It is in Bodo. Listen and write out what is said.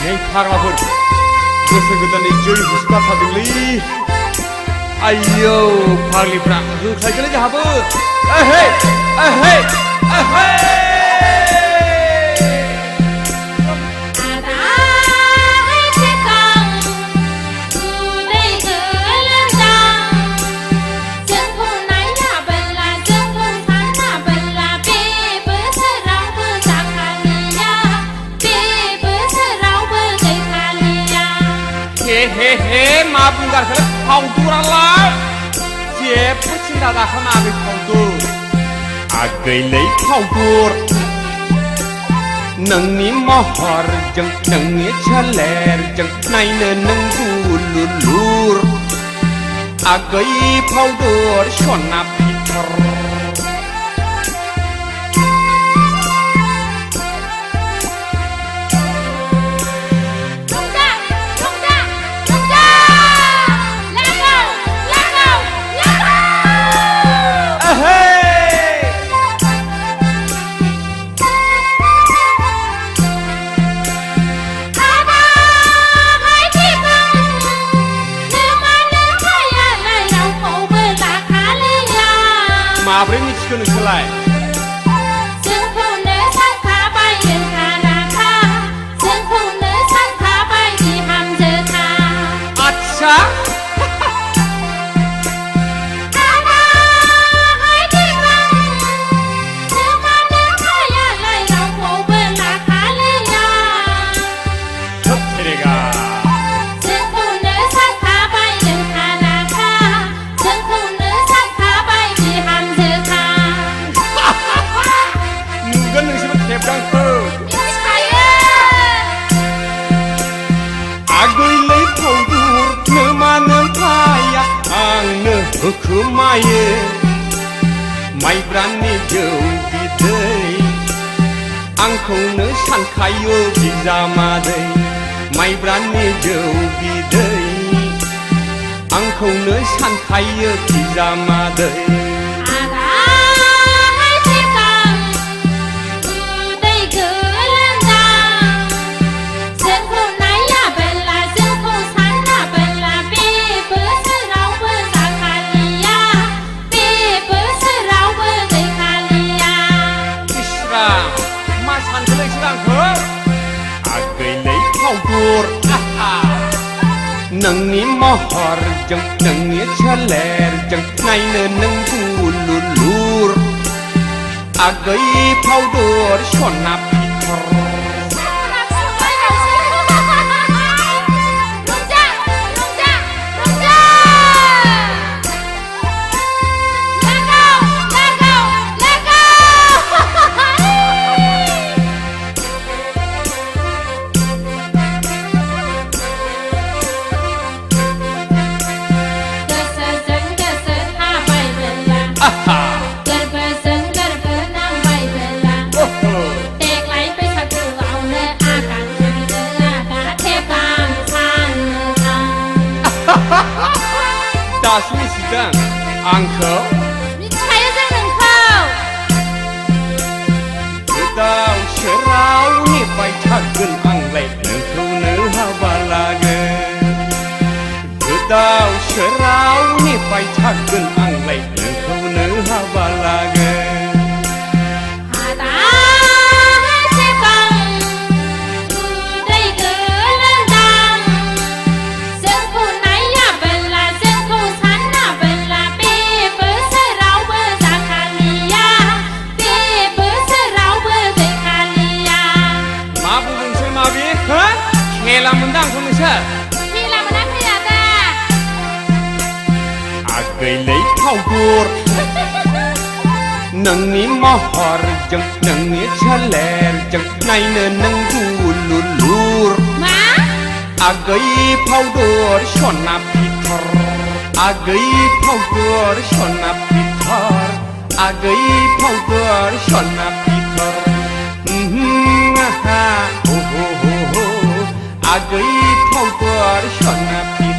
이 파라본 그것을 그다니 저희 무스카 타들리 아이요 파리브라 그 살길래 잡어 에헤이 에헤이 에헤이 헤헤헤 마분가 그래 파우두랄라 제 푸친다다 하나비 파우두 아그이 레이 파우두 능니 머허르정 능니 찰레르정 나이는 능굴룰룰 아그이 파우두 쇼나 피터มาเรื่องนี้ชื่อหนึ่งอะไรซึ่งผู้เนื้อสังขาใบเดินทางราคาซึ่งผู้เนื้อสังขาใบที่ทำเจอทาอัจฉริคือไม่ปราณีเดียวดีเดย์อังคงเนื้อฉันขายอยู่ที่จามาเดย์ไม่ปราณีเดียวดีเดย์อังคงเนื้อฉันขายอยู่ที่จามาเดย์นังนี้มหรจังนังนี้เฉลรจังในเนินนังกูลุลูรอาเกยเผาดอร์ชนนับพิทร大叔是这样，安可。你还有这能扣？直到学老你ไปชักกันอังเลยเนื้อคู่เนื้อฮาวาลาเก直到学老你ไปชักกันอังเลยเนื้อคู่เนื้อฮาวาลาเกลามันดังคนนี้ใช่พี่ลามันดังพี่อาตาอาเกยเลยเข้ากูรนังนี้มหรจังนังนี้เฉลรจังในเนินนังกูลุลูรมาอาเกยเผาดอร์ชนนับพิทรอาเกยเผาดอร์ชนนับพิทรอาเกยเผาดอร์ชนนับพิทรฮ่าโอ้โหอาเกยเผาดอร์ชนนับพิ